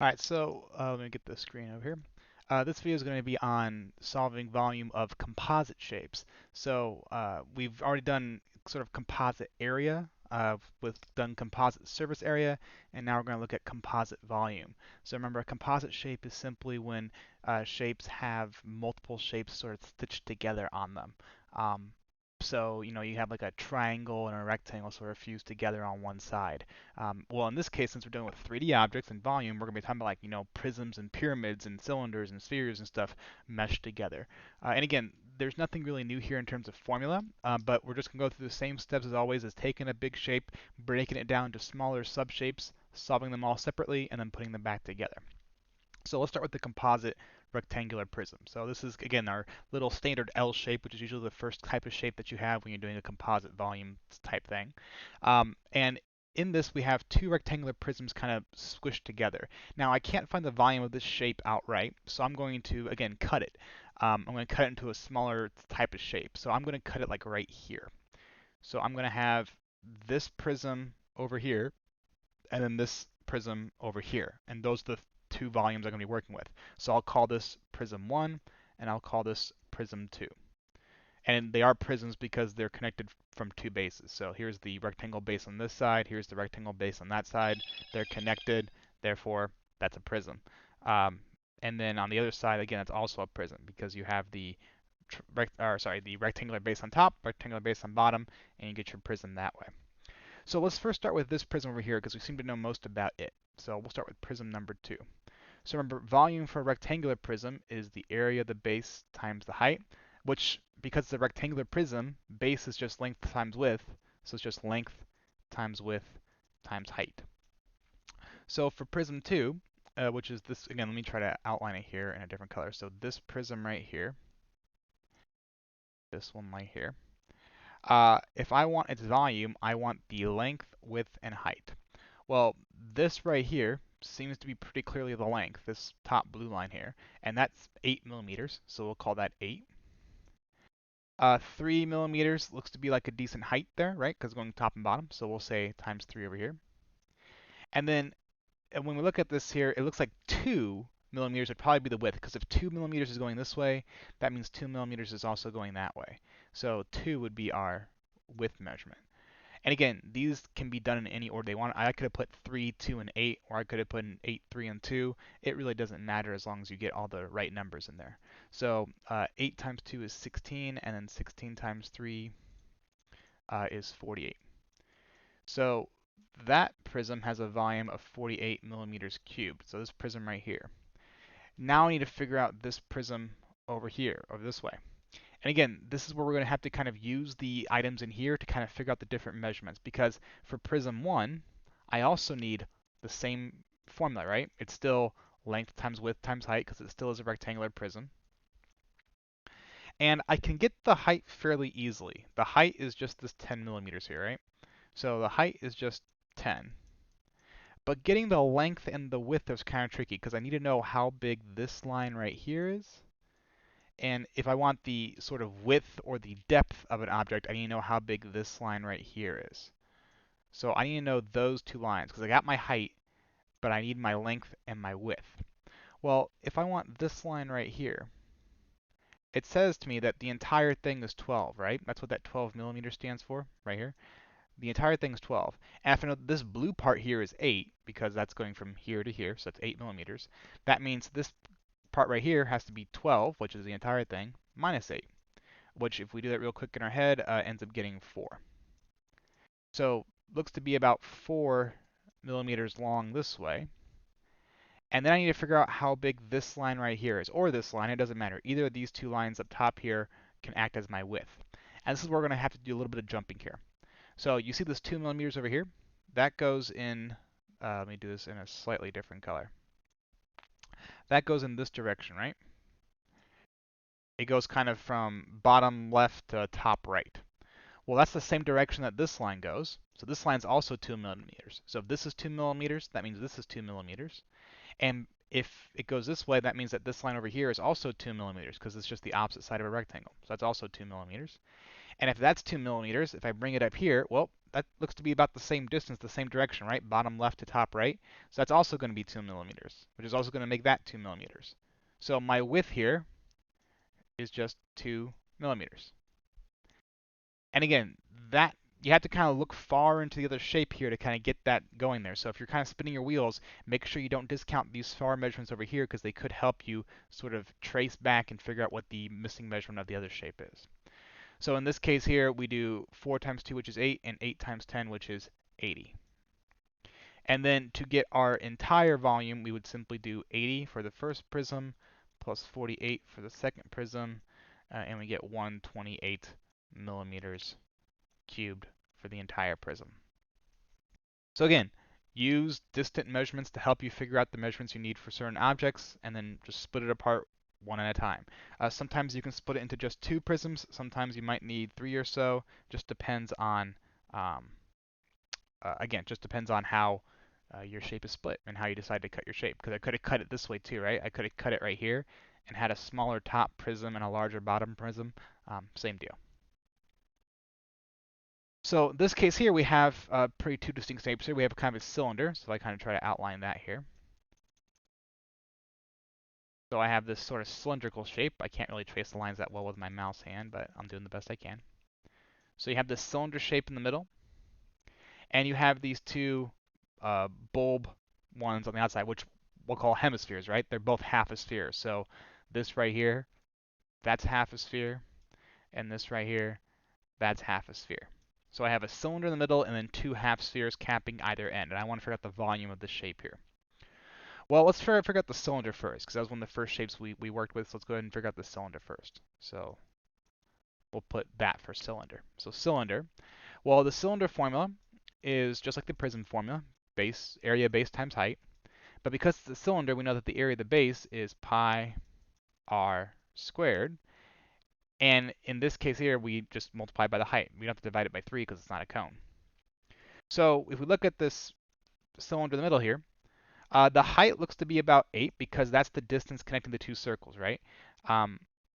All right, so let me get the screen over here. This video is going to be on solving volume of composite shapes. So we've already done sort of composite area, with done composite surface area, and now we're going to look at composite volume. So remember, a composite shape is simply when shapes have multiple shapes sort of stitched together on them. Um, so you have like a triangle and a rectangle sort of fused together on one side. Well, in this case, since we're dealing with 3D objects and volume, we're going to be talking about like, prisms and pyramids and cylinders and spheres and stuff meshed together. And again, there's nothing really new here in terms of formula, but we're just going to go through the same steps as always as taking a big shape, breaking it down to smaller subshapes, solving them all separately, and then putting them back together. So let's start with the composite rectangular prism. So this is, again, our little standard L shape, which is usually the first type of shape that you have when you're doing a composite volume type thing. And in this, we have two rectangular prisms kind of squished together. Now, I can't find the volume of this shape outright, so I'm going to, again, cut it. I'm going to cut it into a smaller type of shape. So I'm going to cut it like right here. So I'm going to have this prism over here, and then this prism over here. And those are the two volumes I'm going to be working with. So I'll call this prism 1, and I'll call this prism 2. And they are prisms because they're connected from two bases. So here's the rectangle base on this side, here's the rectangle base on that side. They're connected, therefore that's a prism. Um, and then on the other side, again, it's also a prism because you have the the rectangular base on top, rectangular base on bottom, and you get your prism that way. So let's first start with this prism over here because we seem to know most about it. So we'll start with prism number 2. So remember, volume for a rectangular prism is the area of the base times the height, which, because it's a rectangular prism, base is just length times width, so it's just length times width times height. So for prism 2, which is this, again, let me try to outline it here in a different color. So this prism right here, this one right here, if I want its volume, I want the length, width, and height. Well, this right here seems to be pretty clearly the length, this top blue line here, and that's 8 millimeters, so we'll call that 8. 3 millimeters looks to be like a decent height there, right? Because going top and bottom, so we'll say times 3 over here. And then when we look at this here, it looks like 2 millimeters would probably be the width, because if 2 millimeters is going this way, that means 2 millimeters is also going that way. So 2 would be our width measurement. And again, these can be done in any order they want. I could have put 3, 2, and 8, or I could have put in 8, 3, and 2. It really doesn't matter as long as you get all the right numbers in there. So 8 times 2 is 16, and then 16 times 3 is 48. So that prism has a volume of 48 millimeters cubed. So this prism right here. Now I need to figure out this prism over here, over this way. And again, this is where we're going to have to kind of use the items in here to kind of figure out the different measurements, because for prism 1, I also need the same formula, right? It's still length times width times height because it still is a rectangular prism. And I can get the height fairly easily. The height is just this 10 millimeters here, right? So the height is just 10. But getting the length and the width is kind of tricky because I need to know how big this line right here is. And if I want the sort of width or the depth of an object, I need to know how big this line right here is. So I need to know those two lines because I got my height, but I need my length and my width. Well, if I want this line right here, it says to me that the entire thing is 12, right? That's what that 12 millimeters stands for, right here. The entire thing is 12. And if I know this blue part here is 8, because that's going from here to here, so that's 8 millimeters, that means this part right here has to be 12, which is the entire thing, minus 8, which if we do that real quick in our head, ends up getting 4. So looks to be about 4 millimeters long this way. And then I need to figure out how big this line right here is, or this line, it doesn't matter. Either of these two lines up top here can act as my width. And this is where we're going to have to do a little bit of jumping here. So you see this 2 millimeters over here? That goes in, let me do this in a slightly different color. That goes in this direction, right? It goes kind of from bottom left to top right. Well, that's the same direction that this line goes. So this line's also 2 millimeters. So if this is 2 millimeters, that means this is 2 millimeters. And if it goes this way, that means that this line over here is also 2 millimeters because it's just the opposite side of a rectangle. So that's also 2 millimeters. And if that's 2 millimeters, if I bring it up here, well, that looks to be about the same distance, the same direction, right? Bottom left to top right. So that's also going to be 2 millimeters, which is also going to make that 2 millimeters. So my width here is just 2 millimeters. And again, that you have to kind of look far into the other shape here to kind of get that going there. So if you're kind of spinning your wheels, make sure you don't discount these far measurements over here because they could help you sort of trace back and figure out what the missing measurement of the other shape is. So in this case here, we do 4 times 2, which is 8, and 8 times 10, which is 80. And then to get our entire volume, we would simply do 80 for the first prism plus 48 for the second prism, and we get 128 millimeters cubed for the entire prism. So again, use distant measurements to help you figure out the measurements you need for certain objects, and then just split it apart one at a time. Sometimes you can split it into just 2 prisms. Sometimes you might need 3 or so. Just depends on, again, just depends on how your shape is split and how you decide to cut your shape. Because I could have cut it this way too, right? I could have cut it right here and had a smaller top prism and a larger bottom prism. Same deal. So in this case here, we have pretty two distinct shapes here. We have kind of a cylinder, so I kind of try to outline that here. So I have this sort of cylindrical shape. I can't really trace the lines that well with my mouse hand, but I'm doing the best I can. So you have this cylinder shape in the middle, and you have these two bulb ones on the outside, which we'll call hemispheres, right? They're both half a sphere. So this right here, that's half a sphere, and this right here, that's half a sphere. So I have a cylinder in the middle and then 2 half spheres capping either end, and I want to figure out the volume of the shape here. Well, let's figure out the cylinder first, because that was one of the first shapes we worked with, so let's go ahead and figure out the cylinder first. So we'll put that for cylinder. So cylinder, well, the cylinder formula is just like the prism formula, area base times height. But because it's a cylinder, we know that the area of the base is pi r squared. And in this case here, we just multiply by the height. We don't have to divide it by 3 because it's not a cone. So if we look at this cylinder in the middle here, the height looks to be about 8 because that's the distance connecting the two circles, right?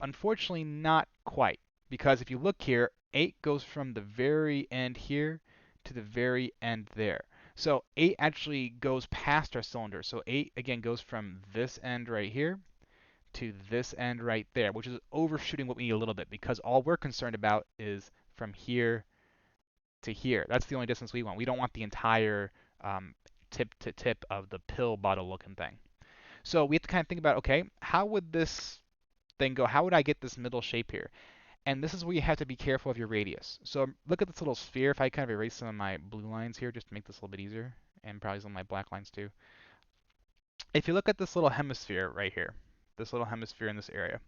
Unfortunately, not quite. Because if you look here, 8 goes from the very end here to the very end there. So 8 actually goes past our cylinder. So 8, again, goes from this end right here to this end right there, which is overshooting what we need a little bit because all we're concerned about is from here to here. That's the only distance we want. We don't want the entire tip to tip of the pill bottle looking thing. So we have to kind of think about, okay, how would this thing go? How would I get this middle shape here? And this is where you have to be careful of your radius. So look at this little sphere. If I kind of erase some of my blue lines here just to make this a little bit easier, and probably some of my black lines too. If you look at this little hemisphere right here, this little hemisphere in this area,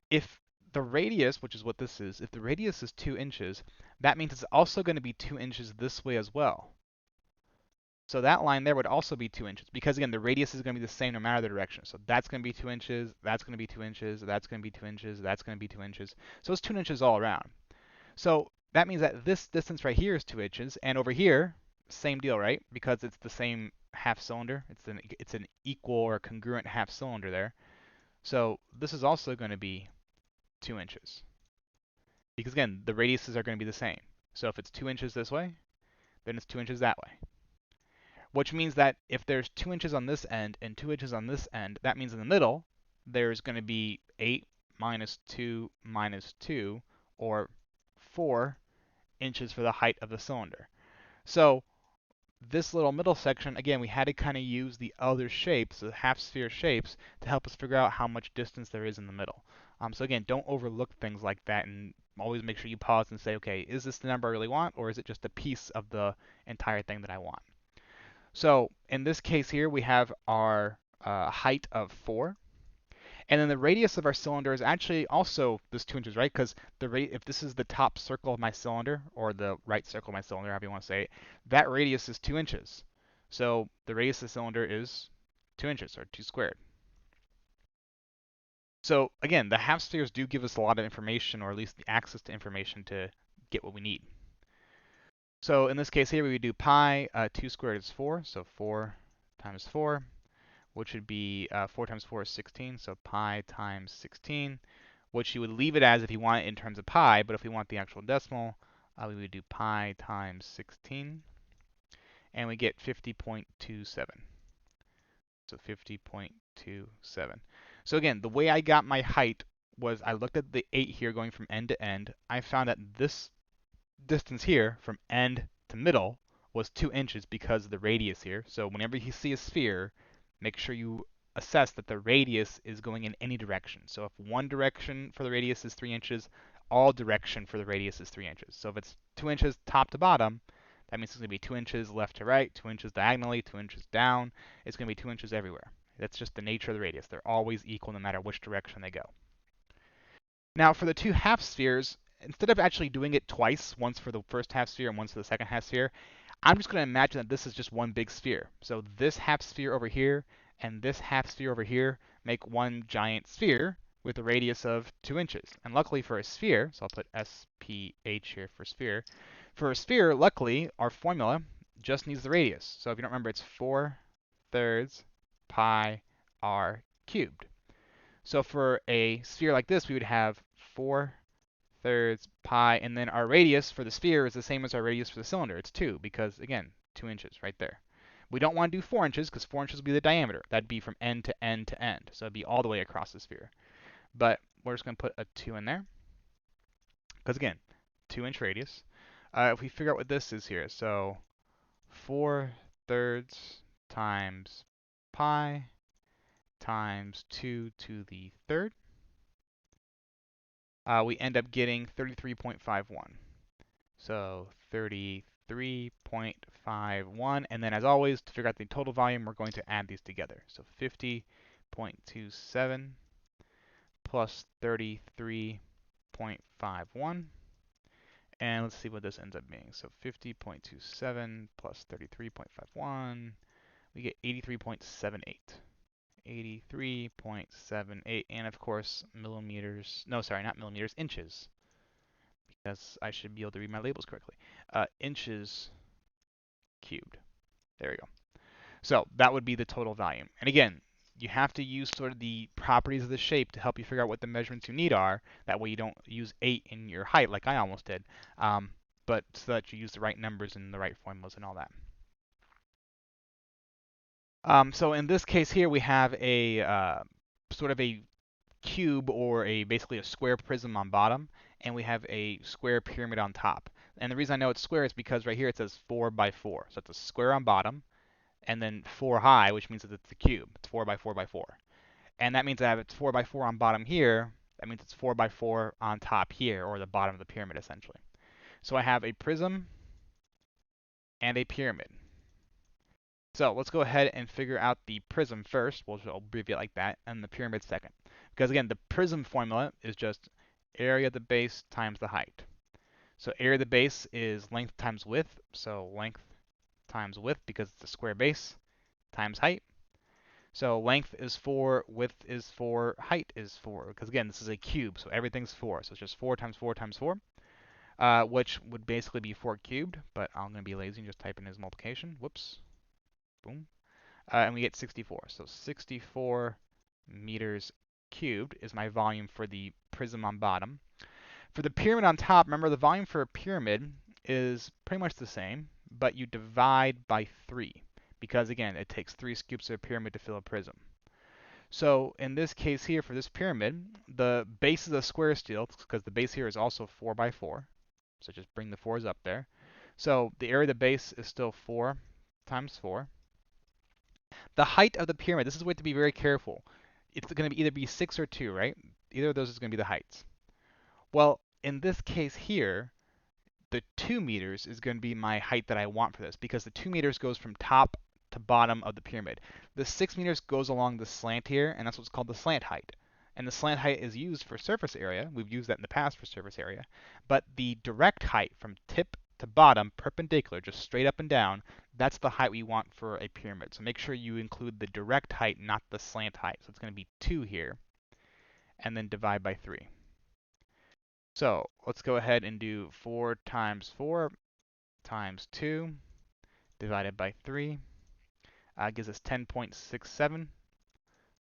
if the radius, which is what this is, if the radius is 2 inches, that means it's also going to be 2 inches this way as well. So that line there would also be 2 inches because again, the radius is going to be the same no matter the direction. So that's going to be 2 inches, that's going to be 2 inches, that's going to be 2 inches, that's going to be 2 inches. So it's 2 inches all around. So that means that this distance right here is 2 inches, and over here, same deal, right? Because it's the same half cylinder. It's an equal or congruent half cylinder there. So this is also going to be 2 inches. Because again, the radiuses are going to be the same. So if it's 2 inches this way, then it's 2 inches that way. Which means that if there's 2 inches on this end and 2 inches on this end, that means in the middle, there's going to be 8 minus 2 minus 2, or 4 inches for the height of the cylinder. So this little middle section, again, we had to kind of use the other shapes, the half sphere shapes, to help us figure out how much distance there is in the middle. So again, don't overlook things like that, and always make sure you pause and say, okay, is this the number I really want, or is it just a piece of the entire thing that I want? So in this case here, we have our height of 4. And then the radius of our cylinder is actually also this 2 inches, right? Because if this is the top circle of my cylinder, or the right circle of my cylinder, however you want to say it, that radius is 2 inches. So the radius of the cylinder is 2 inches, or 2 squared. So again, the half spheres do give us a lot of information, or at least the access to information to get what we need. So in this case here, we would do pi, 2 squared is 4, so 4 times 4, which would be 4 times 4 is 16, so pi times 16, which you would leave it as if you want it in terms of pi, but if we want the actual decimal, we would do pi times 16, and we get 50.27. So 50.27. So again, the way I got my height was I looked at the 8 here going from end to end. I found that this distance here from end to middle was 2 inches because of the radius here. So whenever you see a sphere, make sure you assess that the radius is going in any direction. So if one direction for the radius is 3 inches, all direction for the radius is 3 inches. So if it's 2 inches top to bottom, that means it's going to be 2 inches left to right, 2 inches diagonally, 2 inches down. It's going to be 2 inches everywhere. That's just the nature of the radius. They're always equal no matter which direction they go. Now for the two half spheres, instead of actually doing it twice, once for the first half sphere and once for the second half sphere, I'm just going to imagine that this is just one big sphere. So this half sphere over here and this half sphere over here make one giant sphere with a radius of 2 inches. And luckily for a sphere, so I'll put SPH here for sphere. For a sphere, luckily, our formula just needs the radius. So if you don't remember, it's 4/3 pi r cubed. So for a sphere like this, we would have 4/3 pi, and then our radius for the sphere is the same as our radius for the cylinder. It's 2, because again, 2 inches right there. We don't want to do 4 inches, because 4 inches would be the diameter. That'd be from end to end to end. So it'd be all the way across the sphere. But we're just going to put a 2 in there, because again, 2-inch radius. If we figure out what this is here, so 4/3 times pi times 2 to the third, we end up getting 33.51. So 33.51, and then as always, to figure out the total volume, we're going to add these together. So 50.27 plus 33.51, and let's see what this ends up being. So 50.27 plus 33.51, we get 83.78. 83.78, and of course, millimeters, no, sorry, not millimeters, inches, because I should be able to read my labels correctly. Inches cubed. There we go. So that would be the total volume. And again, you have to use sort of the properties of the shape to help you figure out what the measurements you need are. That way you don't use 8 in your height like I almost did, but so that you use the right numbers and the right formulas and all that. So in this case here, we have a sort of a cube, or basically a square prism on bottom, and we have a square pyramid on top. And the reason I know it's square is because right here it says 4 by 4. So it's a square on bottom, and then 4 high, which means that it's a cube. It's 4 by 4 by 4. And that means that if it's 4 by 4 on bottom here, that means it's 4 by 4 on top here, or the bottom of the pyramid essentially. So I have a prism and a pyramid. So let's go ahead and figure out the prism first. We'll abbreviate like that, and the pyramid second. Because again, the prism formula is just area of the base times the height. So area of the base is length times width. So length times width, because it's a square base, times height. So length is 4, width is 4, height is 4. Because again, this is a cube, so everything's 4. So it's just 4 times 4 times 4, which would basically be 4 cubed. But I'm going to be lazy and just type in as multiplication. Whoops. Boom. And we get 64. So 64 meters cubed is my volume for the prism on bottom. For the pyramid on top, remember the volume for a pyramid is pretty much the same, but you divide by 3. Because again, it takes 3 scoops of a pyramid to fill a prism. So in this case here, for this pyramid, the base is a square still, because the base here is also 4 by 4. So just bring the 4s up there. So the area of the base is still 4 times 4. The height of the pyramid, this is where to be very careful. It's going to either be 6 or 2, right? Either of those is going to be the heights. Well, in this case here, the 2 meters is going to be my height that I want for this, because the 2 meters goes from top to bottom of the pyramid. The 6 meters goes along the slant here, and that's what's called the slant height. And the slant height is used for surface area. We've used that in the past for surface area. But the direct height from tip to bottom, perpendicular, just straight up and down, that's the height we want for a pyramid. So make sure you include the direct height, not the slant height. So it's going to be 2 here, and then divide by 3. So let's go ahead and do 4 times 4 times 2 divided by 3. Gives us 10.67.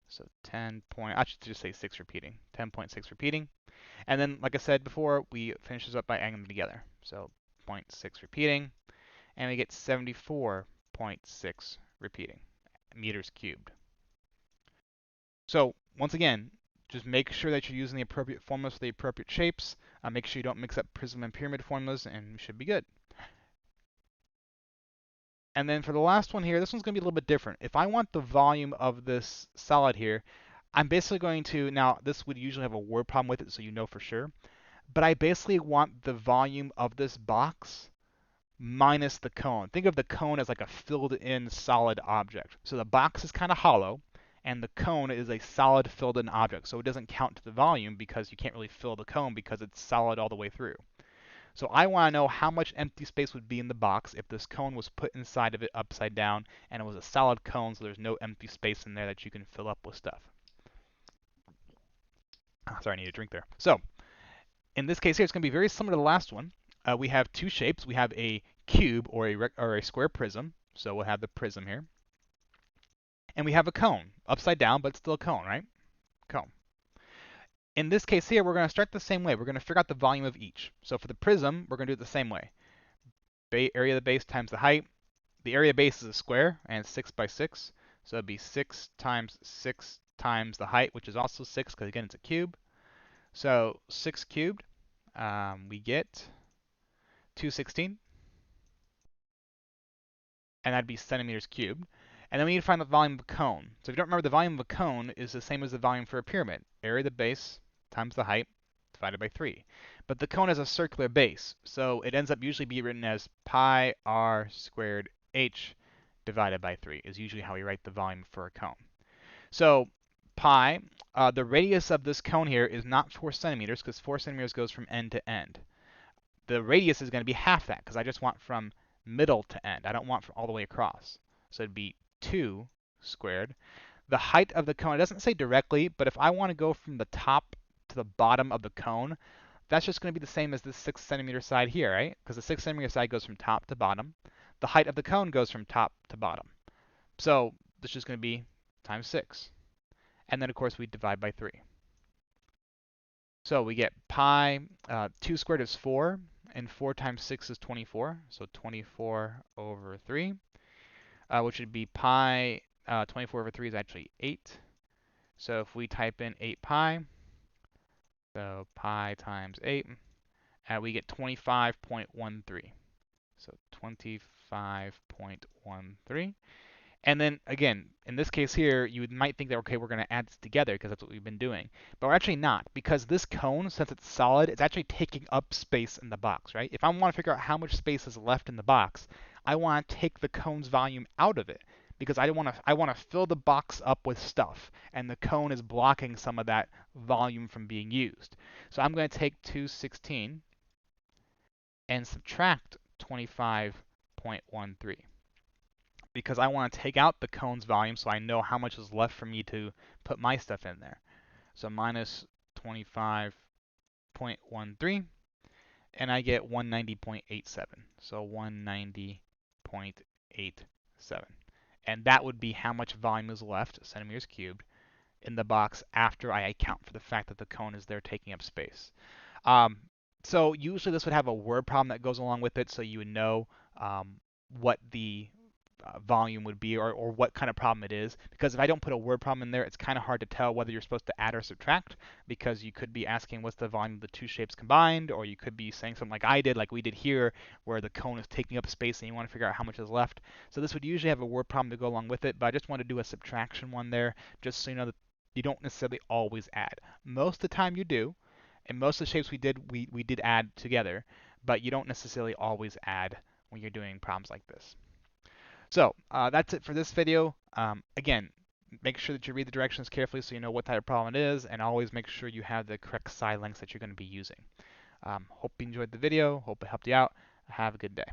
So 10 point, I should just say 6 repeating, 10.6 repeating. And then, like I said before, we finish this up by adding them together. So 0.6 repeating, and we get 74.6 repeating meters cubed. So once again, just make sure that you're using the appropriate formulas for the appropriate shapes. Make sure you don't mix up prism and pyramid formulas, and you should be good. And then for the last one here, this one's going to be a little bit different. If I want the volume of this solid here, I'm basically going to, now this would usually have a word problem with it, so you know for sure, but I basically want the volume of this box minus the cone. Think of the cone as like a filled-in solid object. So the box is kind of hollow, and the cone is a solid filled-in object. So it doesn't count to the volume because you can't really fill the cone because it's solid all the way through. So I want to know how much empty space would be in the box if this cone was put inside of it upside down and it was a solid cone, so there's no empty space in there that you can fill up with stuff. Sorry, I need a drink there. So in this case here, it's going to be very similar to the last one. We have two shapes. We have a cube or a square prism. So we'll have the prism here. And we have a cone, upside down, but still a cone, right? Cone. In this case here, we're going to start the same way. We're going to figure out the volume of each. So for the prism, we're going to do it the same way. Area of the base times the height. The area base is a square, and it's 6 by 6. So it'd be 6 times 6 times the height, which is also 6, because again, it's a cube. So 6 cubed, we get 216. And that'd be centimeters cubed. And then we need to find the volume of a cone. So if you don't remember, the volume of a cone is the same as the volume for a pyramid. Area of the base times the height divided by 3. But the cone has a circular base, so it ends up usually being written as pi r squared h divided by 3 is usually how we write the volume for a cone. So pi, the radius of this cone here is not 4 centimeters because 4 centimeters goes from end to end. The radius is going to be half that because I just want from middle to end. I don't want from all the way across. So it'd be 2 squared. The height of the cone, it doesn't say directly, but if I want to go from the top to the bottom of the cone, that's just going to be the same as this 6 centimeter side here, right? Because the 6 centimeter side goes from top to bottom. The height of the cone goes from top to bottom. So this is just going to be times 6. And then, of course, we divide by 3. So we get pi, 2 squared is 4, and 4 times 6 is 24. So 24 over 3, which would be pi, 24 over 3 is actually 8. So if we type in 8 pi, so pi times 8, we get 25.13. So 25.13. And then again, in this case here, you might think that, okay, we're going to add this together because that's what we've been doing. But we're actually not, because this cone, since it's solid, it's actually taking up space in the box, right? If I want to figure out how much space is left in the box, I want to take the cone's volume out of it because I want to fill the box up with stuff, and the cone is blocking some of that volume from being used. So I'm going to take 216 and subtract 25.13. Because I want to take out the cone's volume so I know how much is left for me to put my stuff in there. So minus 25.13, and I get 190.87. So 190.87. And that would be how much volume is left, centimeters cubed, in the box after I account for the fact that the cone is there taking up space. So usually this would have a word problem that goes along with it, so you would know what the volume would be, or what kind of problem it is. Because if I don't put a word problem in there, it's kind of hard to tell whether you're supposed to add or subtract, because you could be asking what's the volume of the two shapes combined, or you could be saying something like I did, like we did here, where the cone is taking up space and you want to figure out how much is left. So this would usually have a word problem to go along with it, but I just want to do a subtraction one there, just so you know that you don't necessarily always add. Most of the time you do, and most of the shapes we did add together, but you don't necessarily always add when you're doing problems like this. So that's it for this video. Again, make sure that you read the directions carefully so you know what type of problem it is, and always make sure you have the correct side lengths that you're going to be using. Hope you enjoyed the video. Hope it helped you out. Have a good day.